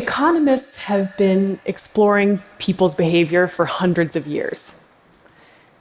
Economists have been exploring people's behavior for hundreds of years.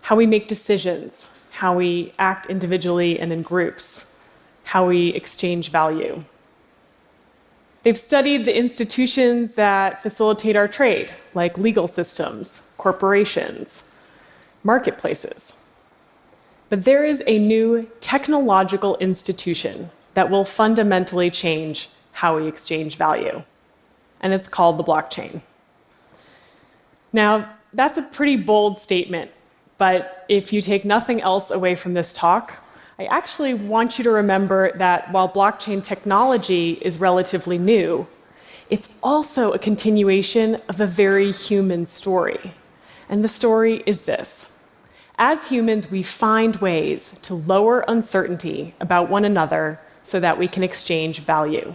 How we make decisions, how we act individually and in groups, how we exchange value. They've studied the institutions that facilitate our trade, like legal systems, corporations, marketplaces. But there is a new technological institution that will fundamentally change how we exchange value, and it's called the blockchain. Now, that's a pretty bold statement, but if you take nothing else away from this talk, I actually want you to remember that while blockchain technology is relatively new, it's also a continuation of a very human story. And the story is this. As humans, we find ways to lower uncertainty about one another so that we can exchange value.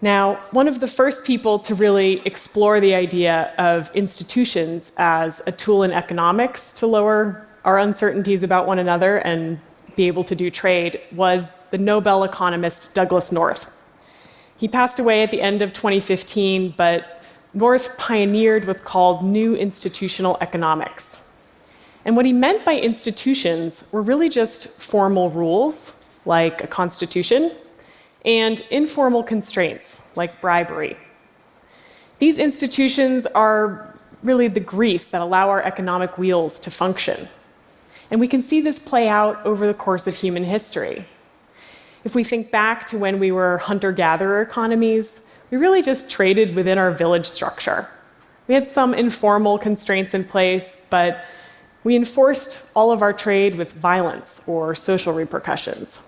Now, one of the first people to really explore the idea of institutions as a tool in economics to lower our uncertainties about one another and be able to do trade was the Nobel economist Douglas North. He passed away at the end of 2015, but North pioneered what's called new institutional economics. And what he meant by institutions were really just formal rules, like a constitution, and informal constraints, like bribery. These institutions are really the grease that allow our economic wheels to function. And we can see this play out over the course of human history. If we think back to when we were hunter-gatherer economies, we really just traded within our village structure. We had some informal constraints in place, but we enforced all of our trade with violence or social repercussions.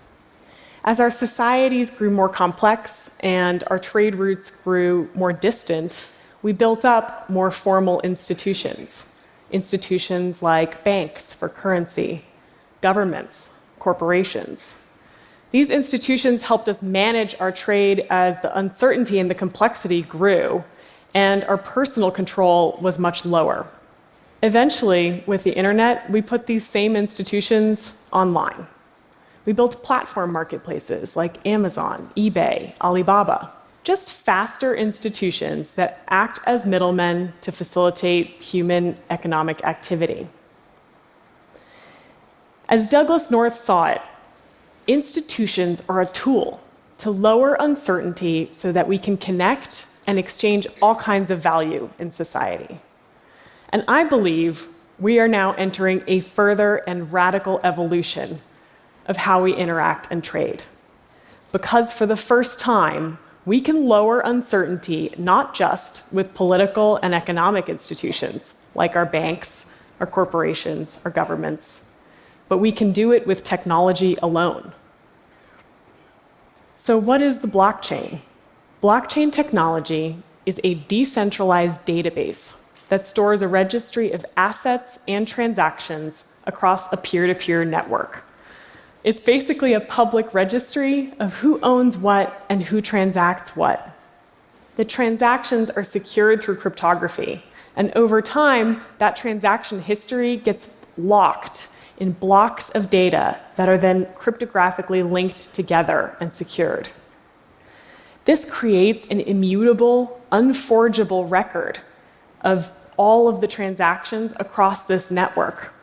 As our societies grew more complex and our trade routes grew more distant, we built up more formal institutions. Institutions like banks for currency, governments, corporations. These institutions helped us manage our trade as the uncertainty and the complexity grew, and our personal control was much lower. Eventually, with the internet, we put these same institutions online. We built platform marketplaces like Amazon, eBay, Alibaba. Just faster institutions that act as middlemen to facilitate human economic activity. As Douglas North saw it, institutions are a tool to lower uncertainty so that we can connect and exchange all kinds of value in society. And I believe we are now entering a further and radical evolution of how we interact and trade. Because for the first time, we can lower uncertainty not just with political and economic institutions, like our banks, our corporations, our governments, but we can do it with technology alone. So what is the blockchain? Blockchain technology is a decentralized database that stores a registry of assets and transactions across a peer-to-peer network. It's basically a public registry of who owns what and who transacts what. The transactions are secured through cryptography, and over time, that transaction history gets locked in blocks of data that are then cryptographically linked together and secured. This creates an immutable, unforgeable record of all of the transactions across this network.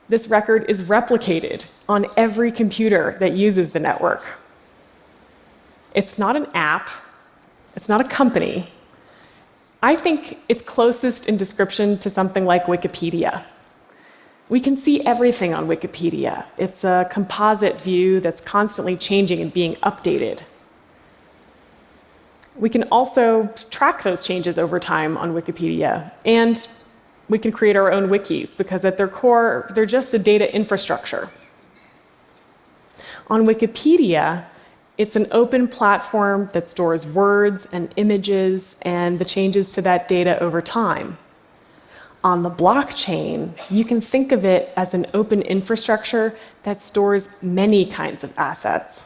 This record is replicated on every computer that uses the network. It's not an app. It's not a company. I think it's closest in description to something like Wikipedia. We can see everything on Wikipedia. It's a composite view that's constantly changing and being updated. We can also track those changes over time on Wikipedia, and we can create our own wikis, because at their core, they're just a data infrastructure. On Wikipedia, it's an open platform that stores words and images and the changes to that data over time. On the blockchain, you can think of it as an open infrastructure that stores many kinds of assets.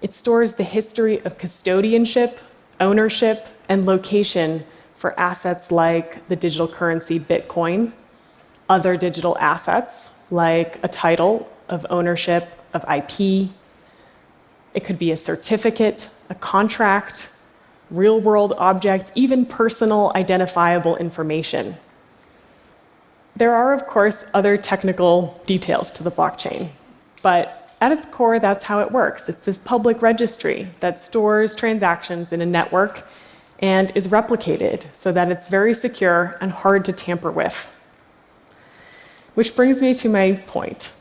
It stores the history of custodianship, ownership, and location for assets like the digital currency Bitcoin, other digital assets like a title of ownership of IP, It could be a certificate, a contract, real-world objects, even personal identifiable information. There are, of course, other technical details to the blockchain, but at its core, that's how it works. It's this public registry that stores transactions in a network and is replicated so that it's very secure and hard to tamper with. Which brings me to my point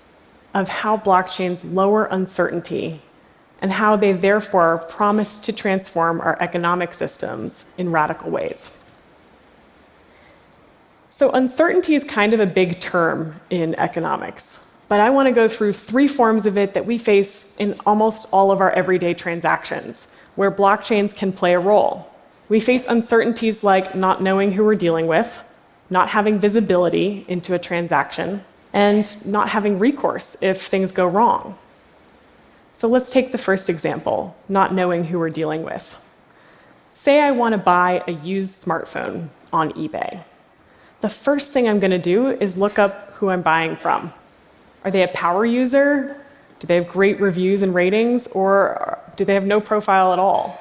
of how blockchains lower uncertainty and how they therefore promise to transform our economic systems in radical ways. So uncertainty is kind of a big term in economics, but I want to go through 3 forms of it that we face in almost all of our everyday transactions, where blockchains can play a role. We face uncertainties like not knowing who we're dealing with, not having visibility into a transaction, and not having recourse if things go wrong. So let's take the first example, not knowing who we're dealing with. Say I want to buy a used smartphone on eBay. The first thing I'm going to do is look up who I'm buying from. Are they a power user? Do they have great reviews and ratings? Or do they have no profile at all?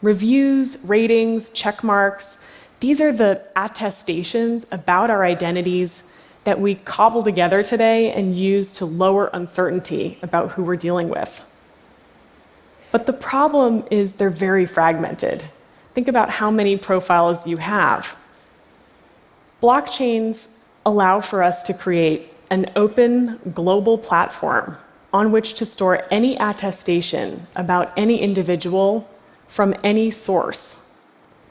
Reviews, ratings, check marks, these are the attestations about our identities that we cobble together today and use to lower uncertainty about who we're dealing with. But the problem is they're very fragmented. Think about how many profiles you have. Blockchains allow for us to create an open global platform on which to store any attestation about any individual from any source.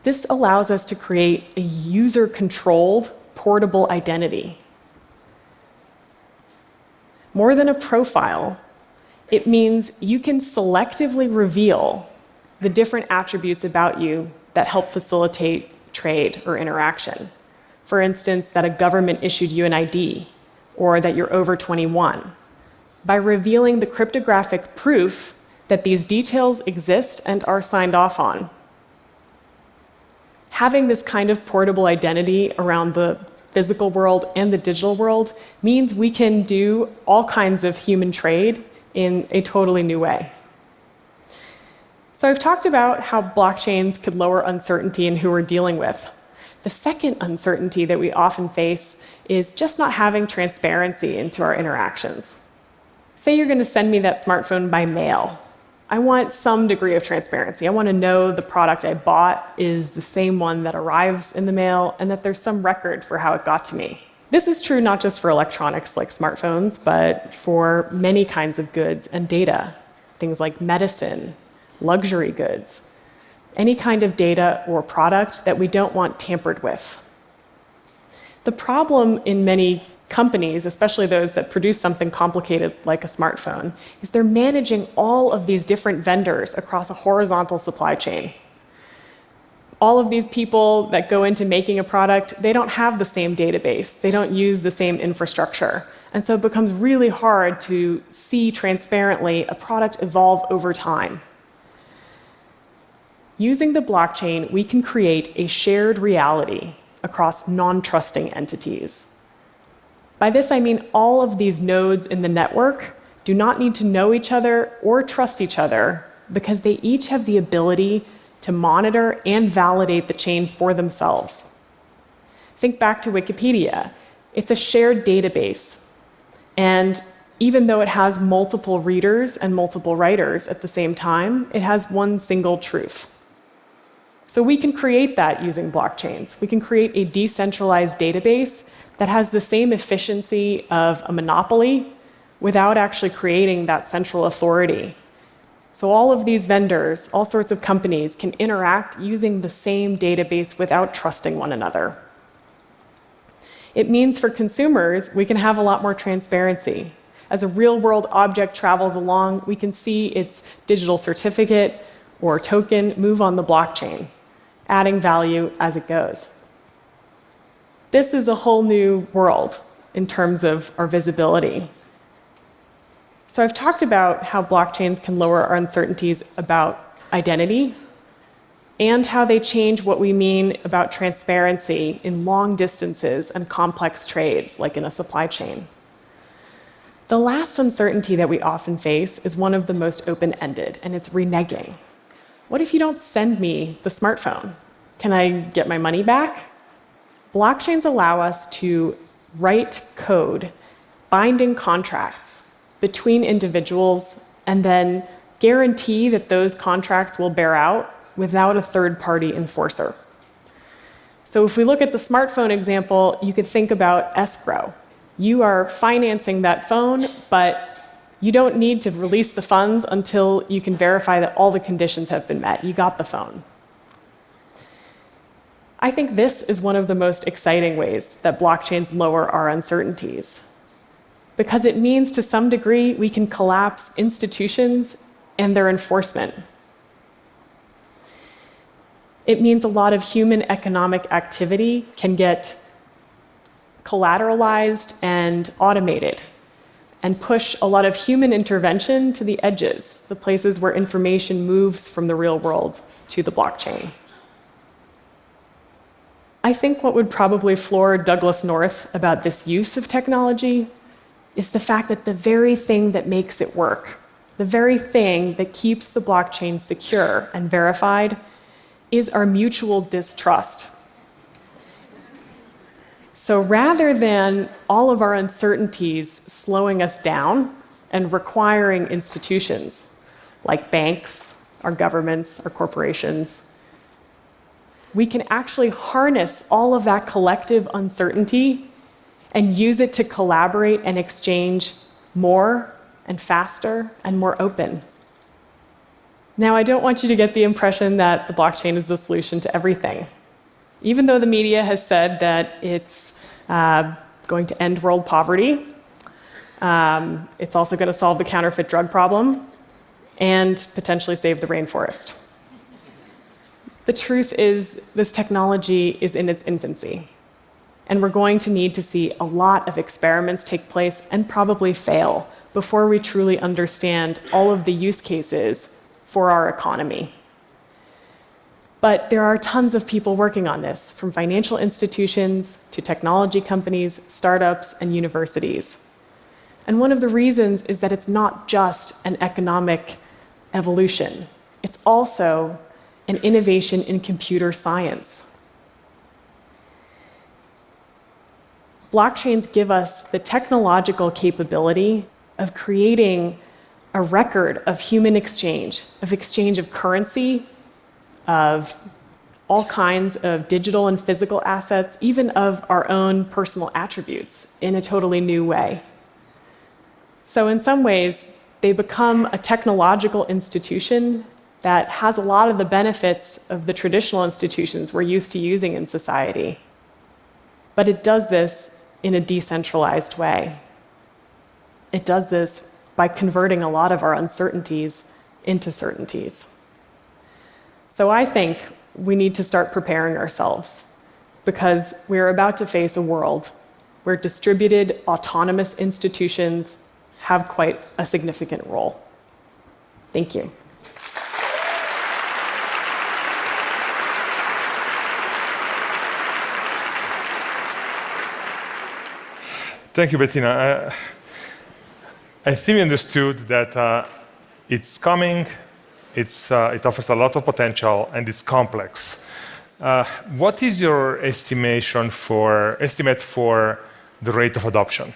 This allows us to create a user-controlled, portable identity. More than a profile, it means you can selectively reveal the different attributes about you that help facilitate trade or interaction. For instance, that a government issued you an ID, or that you're over 21, by revealing the cryptographic proof that these details exist and are signed off on. Having this kind of portable identity around the physical world and the digital world means we can do all kinds of human trade in a totally new way. So I've talked about how blockchains could lower uncertainty in who we're dealing with. The second uncertainty that we often face is just not having transparency into our interactions. Say you're going to send me that smartphone by mail. I want some degree of transparency. I want to know the product I bought is the same one that arrives in the mail and that there's some record for how it got to me. This is true not just for electronics like smartphones, but for many kinds of goods and data, things like medicine, luxury goods, any kind of data or product that we don't want tampered with. The problem in many companies, especially those that produce something complicated like a smartphone, is they're managing all of these different vendors across a horizontal supply chain. All of these people that go into making a product, they don't have the same database, they don't use the same infrastructure. And so it becomes really hard to see transparently a product evolve over time. Using the blockchain, we can create a shared reality across non-trusting entities. By this, I mean all of these nodes in the network do not need to know each other or trust each other because they each have the ability to monitor and validate the chain for themselves. Think back to Wikipedia. It's a shared database. And even though it has multiple readers and multiple writers at the same time, it has one single truth. So we can create that using blockchains. We can create a decentralized database that has the same efficiency of a monopoly without actually creating that central authority. So all of these vendors, all sorts of companies, can interact using the same database without trusting one another. It means for consumers, we can have a lot more transparency. As a real-world object travels along, we can see its digital certificate or token move on the blockchain, adding value as it goes. This is a whole new world in terms of our visibility. So I've talked about how blockchains can lower our uncertainties about identity and how they change what we mean about transparency in long distances and complex trades, like in a supply chain. The last uncertainty that we often face is one of the most open-ended, and it's reneging. What if you don't send me the smartphone? Can I get my money back? Blockchains allow us to write code, binding contracts between individuals, and then guarantee that those contracts will bear out without a third-party enforcer. So if we look at the smartphone example, you could think about escrow. You are financing that phone, but you don't need to release the funds until you can verify that all the conditions have been met. You got the phone. I think this is one of the most exciting ways that blockchains lower our uncertainties, because it means to some degree we can collapse institutions and their enforcement. It means a lot of human economic activity can get collateralized and automated, and push a lot of human intervention to the edges, the places where information moves from the real world to the blockchain. I think what would probably floor Douglas North about this use of technology is the fact that the very thing that makes it work, the very thing that keeps the blockchain secure and verified, is our mutual distrust. So rather than all of our uncertainties slowing us down and requiring institutions like banks, our governments, our corporations, we can actually harness all of that collective uncertainty and use it to collaborate and exchange more and faster and more open. Now, I don't want you to get the impression that the blockchain is the solution to everything. Even though the media has said that it's going to end world poverty, it's also going to solve the counterfeit drug problem and potentially save the rainforest. The truth is, this technology is in its infancy, and we're going to need to see a lot of experiments take place and probably fail before we truly understand all of the use cases for our economy. But there are tons of people working on this, from financial institutions to technology companies, startups, and universities. And one of the reasons is that it's not just an economic evolution. It's also an innovation in computer science. Blockchains give us the technological capability of creating a record of human exchange of currency, of all kinds of digital and physical assets, even of our own personal attributes in a totally new way. So in some ways, they become a technological institution that has a lot of the benefits of the traditional institutions we're used to using in society. But it does this in a decentralized way. It does this by converting a lot of our uncertainties into certainties. So I think we need to start preparing ourselves, because we're about to face a world where distributed autonomous institutions have quite a significant role. Thank you. Thank you, Bettina. I think we understood that it's coming, it offers a lot of potential, and it's complex. What is your estimate for the rate of adoption?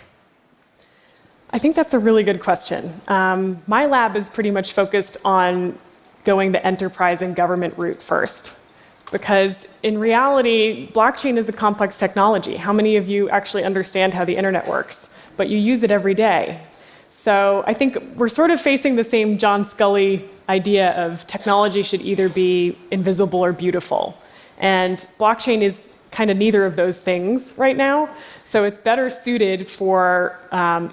I think that's a really good question. My lab is pretty much focused on going the enterprise and government route first, because in reality, blockchain is a complex technology. How many of you actually understand how the internet works? But you use it every day. So I think we're sort of facing the same John Scully idea of technology should either be invisible or beautiful. And blockchain is kind of neither of those things right now. So it's better suited for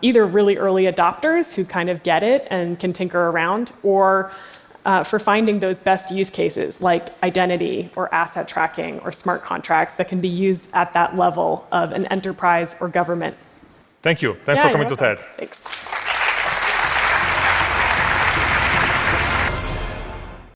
either really early adopters who kind of get it and can tinker around, or for finding those best use cases like identity or asset tracking or smart contracts that can be used at that level of an enterprise or government. Thank you. Thanks for coming to TED. Thanks.